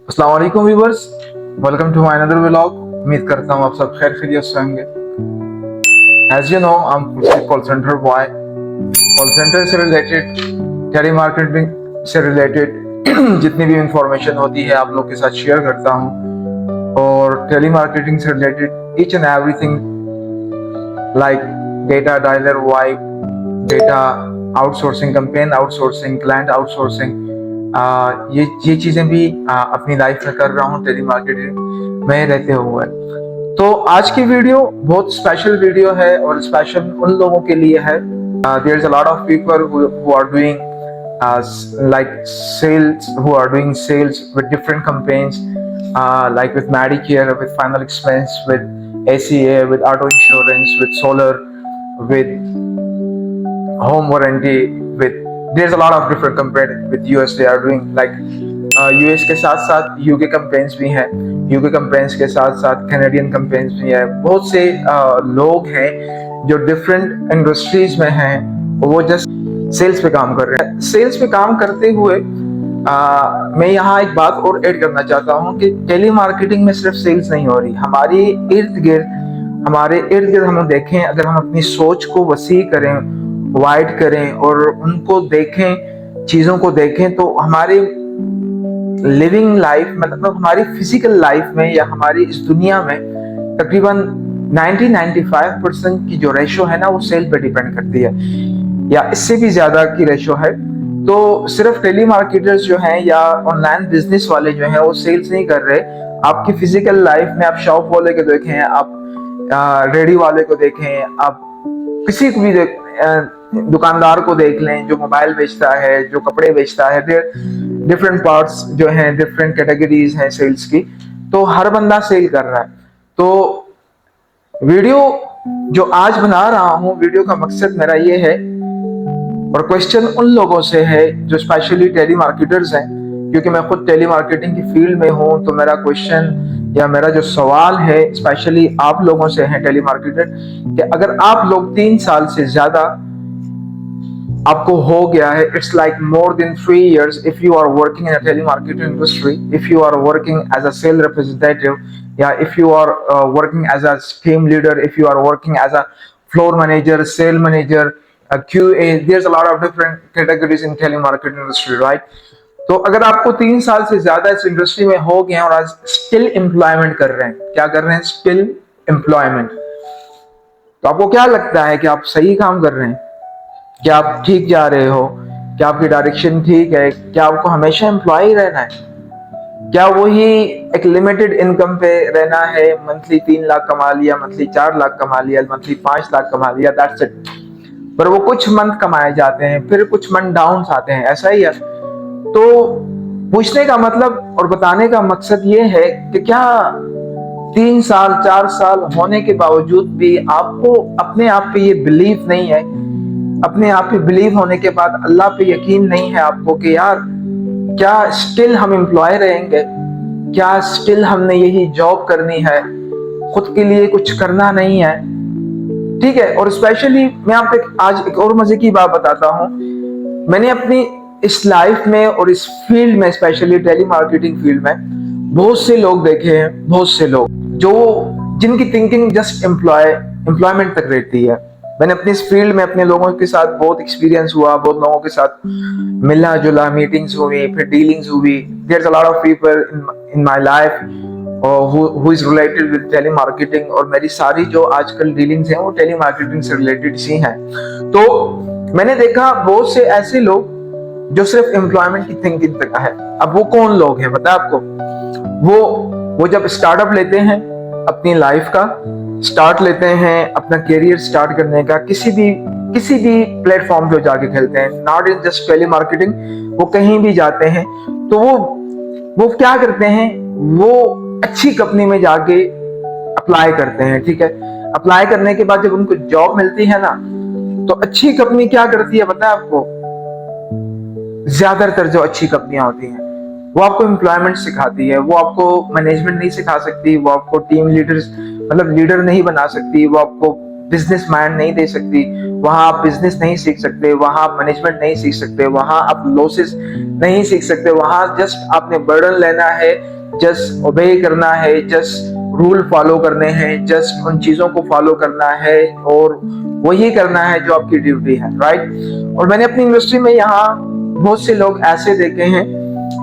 अस्सलाम वालेकुम viewers, welcome to my another vlog. उम्मीद करता हूँ आप सब खैर खैरियत से होंगे। As you know, I am call centre boy. Call centre से रिलेटेड, टेली मार्केटिंग से रिलेटेड जितनी भी इंफॉर्मेशन होती है आप लोग के साथ शेयर करता हूँ। और टेली मार्केटिंग से related each and everything like data dialer wipe, data outsourcing, campaign outsourcing, client outsourcing, ये चीजें भी अपनी लाइफ में कर रहा हूँ टेली मार्केटिंग में रहते हुए। तो आज की वीडियो बहुत स्पेशल वीडियो है और स्पेशल उन लोगों के लिए है। There is a lot of people who are doing like sales, who are doing sales with different campaigns, like with Medicare, with final expense, with ACA, with auto insurance, with solar, with home warranty, with there's a lot of different campaign with US they are doing like US के साथ साथ UK campaigns भी हैं, UK campaigns के साथ साथ Canadian campaigns भी हैं। बहुत से लोग हैं जो डिफरेंट इंडस्ट्रीज में हैं, वो जस्ट सेल्स पे काम कर रहे हैं। सेल्स पे काम करते हुए मैं यहाँ एक बात और ऐड करना चाहता हूँ कि टेली मार्केटिंग में सिर्फ सेल्स नहीं हो रही, हमारे इर्द गिर्द हम देखें, अगर हम अपनी सोच को वसी करें, वाइड करें और उनको देखें, चीजों को देखें, तो हमारे लिविंग लाइफ मतलब हमारी फिजिकल लाइफ में या हमारी इस दुनिया में तकरीबन 90-95% की जो रेशो है ना, वो सेल पे डिपेंड करती है या इससे भी ज्यादा की रेशो है। तो सिर्फ टेली मार्केटर्स जो हैं या ऑनलाइन बिजनेस वाले जो हैं वो सेल्स नहीं कर रहे। आपकी फिजिकल लाइफ में आप शॉप वाले को देखें, आप रेडी वाले को देखें, आप किसी को भी दुकानदार को देख लें जो मोबाइल बेचता है, जो कपड़े बेचता है, डिफरेंट पार्ट्स जो हैं, डिफरेंट कैटेगरीज हैं सेल्स की, तो हर बंदा सेल कर रहा है। तो वीडियो जो आज बना रहा हूँ, वीडियो का मकसद मेरा ये है और क्वेश्चन उन लोगों से है जो स्पेशली टेली मार्केटर्स हैं, क्योंकि मैं खुद टेली मार्केटिंग की फील्ड में हूँ। तो मेरा क्वेश्चन या मेरा जो सवाल है स्पेशली आप लोगों से है टेली मार्केटर, कि अगर आप लोग 3 साल से ज्यादा आपको हो गया है, it's like more than 3 years if you are working in a telemarketing industry, if you are working as a sales representative, या if you are working as a team leader, if you are working as a floor manager, sale manager, a QA, there's a lot of different categories in telemarketing industry, right? तो अगर आपको 3 साल से ज्यादा इस industry में हो गए हैं और आज स्टिल एम्प्लॉयमेंट कर रहे हैं, क्या कर रहे हैं? Still employment. तो आपको क्या लगता है कि आप सही काम कर रहे हैं? क्या आप ठीक जा रहे हो? क्या आपकी डायरेक्शन ठीक है? क्या आपको हमेशा एम्प्लॉय रहना है? क्या वही एक लिमिटेड इनकम पे रहना है? मंथली 3 लाख कमा लिया, मंथली 4 लाख कमा लिया, मंथली 5 लाख कमा लिया, दैट्स इट। पर वो कुछ मंथ कमाए जाते हैं, फिर कुछ मंथ डाउन आते हैं, ऐसा ही है। तो पूछने का मतलब और बताने का मकसद ये है कि क्या 3 साल 4 साल होने के बावजूद भी आपको अपने आप पे ये बिलीव नहीं है, अपने आप पे बिलीव होने के बाद अल्लाह पे यकीन नहीं है आपको कि यार क्या स्टिल हम एम्प्लॉय रहेंगे? क्या स्टिल हमने यही जॉब करनी है? खुद के लिए कुछ करना नहीं है? ठीक है। और स्पेशली मैं आपको आज एक और मजे की बात बताता हूँ। मैंने अपनी इस लाइफ में और इस फील्ड में, स्पेशली टेली मार्केटिंग फील्ड में, बहुत से लोग देखे हैं, बहुत से लोग जो जिनकी थिंकिंग जस्ट एम्प्लॉयमेंट तक रहती है। मैंने अपनी इस फील्ड में अपने लोगों के साथ बहुत एक्सपीरियंस हुआ, बहुत लोगों के साथ मिलना जुला, मीटिंग्स हुई, फिर डीलिंग्स हुई। There is a lot of people in my life who is related with telemarketing, और मेरी सारी जो आजकल डीलिंग्स हैं वो टेली मार्केटिंग से रिलेटेड सी हैं। तो मैंने देखा बहुत से ऐसे लोग जो सिर्फ एम्प्लॉयमेंट की थिंकिंग तक है। अब वो कौन लोग हैं पता है आपको? वो जब स्टार्टअप लेते हैं, अपनी लाइफ का स्टार्ट लेते हैं, अपना करियर स्टार्ट करने का, किसी भी प्लेटफॉर्म पे जाके खेलते हैं, not in just telemarketing, वो कहीं भी जाते हैं, तो वो क्या करते हैं? वो अच्छी कंपनी में जाके अप्लाई करते हैं। ठीक है। अप्लाई करने के बाद जब उनको जॉब मिलती है ना, तो अच्छी कंपनी क्या करती है पता है आपको? ज्यादातर जो अच्छी कंपनियां होती हैं वो आपको एम्प्लॉयमेंट सिखाती है, वो आपको मैनेजमेंट नहीं सिखा सकती, वो आपको टीम लीडर्स मतलब लीडर नहीं बना सकती, वो आपको बिजनेसमैन नहीं दे सकती, वहां आप बिजनेस नहीं सीख सकते, वहां आप मैनेजमेंट नहीं सीख सकते, वहां आप लॉसेस नहीं सीख सकते। वहां जस्ट आपने बर्डन लेना है, जस्ट ओबे करना है, जस्ट रूल फॉलो करने हैं, जस्ट उन चीजों को फॉलो करना है और वही करना है जो आपकी ड्यूटी है, राइट। और मैंने अपनी इंडस्ट्री में यहाँ बहुत से लोग ऐसे देखे हैं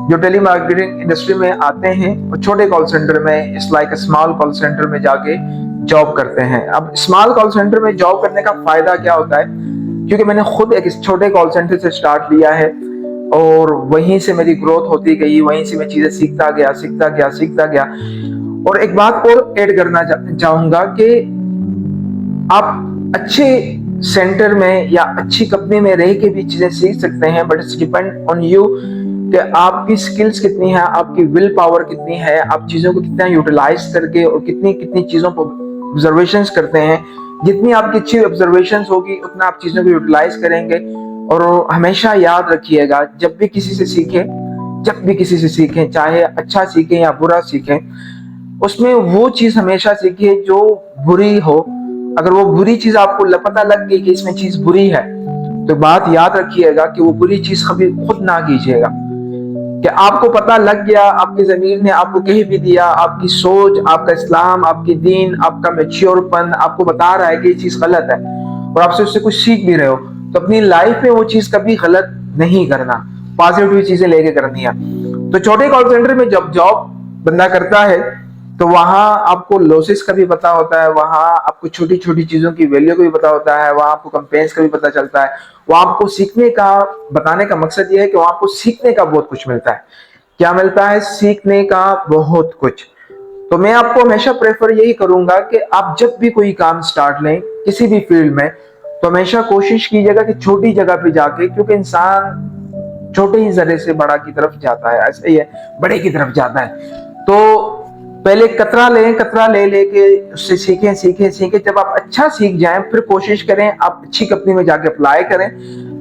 जो टेली मार्केटिंग इंडस्ट्री में आते हैं और छोटे कॉल सेंटर में, it's like small call centre में जाके जॉब करते हैं। अब स्मॉल कॉल सेंटर में जॉब करने का फायदा क्या होता है, क्योंकि मैंने खुद एक छोटे कॉल सेंटर से स्टार्ट लिया है और वहीं से मेरी ग्रोथ होती गई, वहीं से मैं चीजें सीखता गया। और एक बात और ऐड करना चाहूंगा कि आप अच्छे सेंटर में या अच्छी कंपनी में रह के भी चीजें सीख सकते हैं, but it's depend on you कि आपकी स्किल्स कितनी है, आपकी विल पावर कितनी है, आप चीजों को कितना यूटिलाइज करके और कितनी कितनी चीजों को ऑब्जर्वेशंस करते हैं। जितनी आपकी अच्छी ऑब्जर्वेशंस होगी उतना आप चीजों को यूटिलाइज करेंगे। और हमेशा याद रखिएगा, जब भी किसी से सीखें, चाहे अच्छा सीखें या बुरा सीखें, उसमें वो चीज हमेशा सीखिए जो बुरी हो। अगर वो बुरी चीज आपको पता लग गई कि इसमें चीज बुरी है, तो बात याद रखिएगा कि वो बुरी चीज कभी खुद ना कीजिएगा। कि आपको पता लग गया, आपकी जमीर ने आपको कह भी दिया, आपकी सोच, आपका इस्लाम, आपकी दीन, आपका मैच्योरपन आपको बता रहा है कि ये चीज गलत है और आपसे उससे कुछ सीख भी रहे हो, तो अपनी लाइफ में वो चीज कभी गलत नहीं करना, पॉजिटिव चीजें लेके करनी है। तो छोटे कॉल सेंटर में जब जॉब बंदा करता है तो वहां आपको लॉसेस का भी पता होता है, वहां आपको छोटी छोटी चीजों की वैल्यू का भी पता होता है, वहां आपको कंपेन्स का भी पता चलता है। वहां आपको सीखने का, बताने का मकसद ये है कि वहां आपको सीखने का बहुत कुछ मिलता है। क्या मिलता है? सीखने का बहुत कुछ। तो मैं आपको हमेशा प्रेफर यही करूंगा कि आप जब भी कोई काम स्टार्ट लें किसी भी फील्ड में, तो हमेशा कोशिश कीजिएगा कि छोटी जगह पे जाके, क्योंकि इंसान छोटे ही जरे से बड़ा की तरफ जाता है, ऐसा ही है, बड़े की तरफ जाता है। तो पहले कतरा ले लेके उससे सीखें। जब आप अच्छा सीख जाएं, फिर कोशिश करें आप अच्छी कंपनी में जाके अप्लाई करें।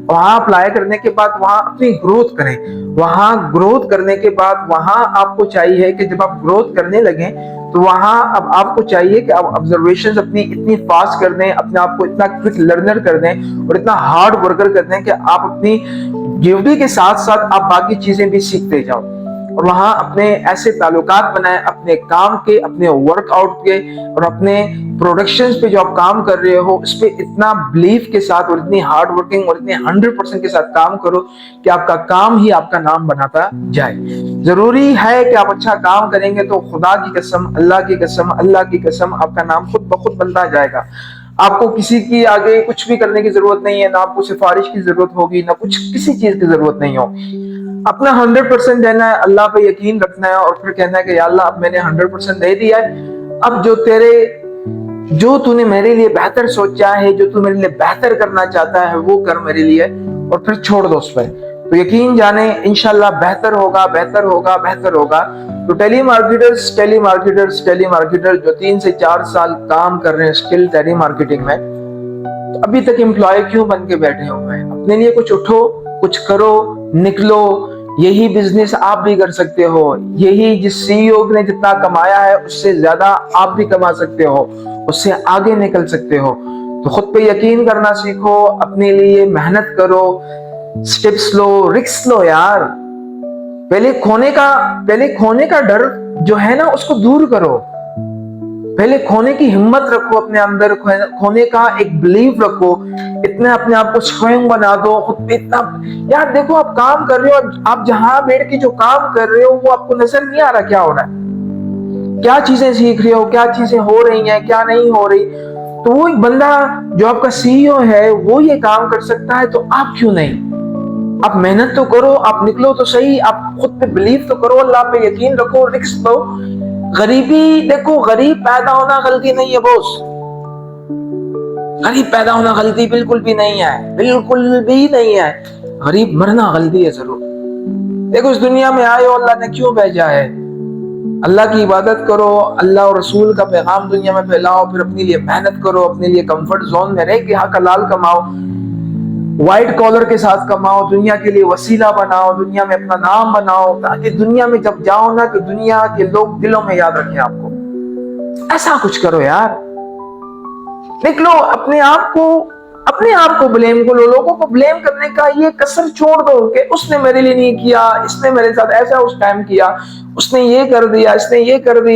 वहां अप्लाई करने के बाद वहां अपनी ग्रोथ करें। वहां ग्रोथ करने के बाद वहां आपको चाहिए कि जब आप ग्रोथ करने लगे तो वहां अब आपको चाहिए कि आप ऑब्जर्वेशंस अपनी इतनी फास्ट कर दें, अपने आप को इतना क्विक लर्नर कर दें और इतना हार्ड वर्कर कर दें कि आप अपनी ड्यूटी के साथ साथ आप बाकी चीजें भी सीखते जाओ। और वहां अपने ऐसे ताल्लुकात बनाए अपने काम के, अपने वर्कआउट के और अपने प्रोडक्शंस पे जो आप काम कर रहे हो उस पे इतना बिलीफ के साथ और इतनी हार्ड वर्किंग और इतने 100% के साथ काम करो कि आपका काम ही आपका नाम बनाता जाए। जरूरी है कि आप अच्छा काम करेंगे तो खुदा की कसम, अल्लाह की कसम आपका नाम खुद ब खुद बनता जाएगा। आपको किसी की आगे कुछ भी करने की जरूरत नहीं है, ना आपको सिफारिश की जरूरत होगी, ना कुछ किसी चीज की जरूरत नहीं हो। अपना 100% देना है, अल्लाह पे यकीन रखना है और फिर कहना है कि या अल्लाह अब मैंने 100% दे दिया है, अब जो तूने मेरे लिए बेहतर सोचा है, जो तू मेरे लिए बेहतर करना चाहता है वो कर मेरे लिए, और फिर छोड़ दो उस पर। तो यकीन जाने इंशाल्लाह बेहतर होगा। तो टेली मार्केटर्स जो 3 से 4 साल काम कर रहे हैं स्किल टेली मार्केटिंग में, तो अभी तक एम्प्लॉय क्यों बन के बैठे हुए हैं? अपने लिए कुछ उठो, कुछ करो, निकलो। यही बिजनेस आप भी कर सकते हो। यही जिस सीईओ ने जितना कमाया है उससे ज्यादा आप भी कमा सकते हो, उससे आगे निकल सकते हो। तो खुद पे यकीन करना सीखो, अपने लिए मेहनत करो, स्टेप्स लो, रिस्क लो यार। पहले खोने का डर जो है ना उसको दूर करो। पहले खोने की हिम्मत रखो अपने अंदर, खोने का एक बिलीव रखो, इतना अपने आप को स्वयं बना दो खुद पे इतना। यार देखो, आप काम कर रहे हो, आप जहां बैठ के जो काम कर रहे हो वो आपको नजर नहीं आ रहा क्या हो रहा है, क्या चीजें सीख रहे हो, क्या चीजें हो रही हैं, क्या नहीं हो रही। तो वो एक बंदा जो आपका सीईओ है वो ये काम कर सकता है, तो आप क्यों नहीं? आप मेहनत तो करो, आप निकलो तो सही, आप खुद पे बिलीव तो करो, अल्लाह पे यकीन रखो, रिस्क लो। गरीबी देखो, गरीब पैदा होना गलती नहीं है बॉस, गरीब पैदा होना गलती बिल्कुल भी नहीं है, बिल्कुल भी नहीं है। गरीब मरना गलती है जरूर। देखो, इस दुनिया में आए हो, अल्लाह ने क्यों भेजा है? अल्लाह की इबादत करो, अल्लाह और रसूल का पैगाम दुनिया में फैलाओ, फिर अपने लिए मेहनत करो, अपने लिए कंफर्ट जोन में रह के हक हलाल कमाओ, व्हाइट कॉलर के साथ कमाओ, दुनिया के लिए वसीला बनाओ, दुनिया में अपना नाम बनाओ, ताकि दुनिया में जब जाओ ना तो दुनिया के लोग दिलों में याद रखें आपको। ऐसा कुछ करो यार। निकलो, अपने आप को ब्लेम करो। लोगों को ब्लेम करने का ये कसर छोड़ दो कि उसने मेरे लिए नहीं किया, इसने मेरे साथ ऐसा उस टाइम किया, उसने ये कर दिया, इसने ये कर दिया।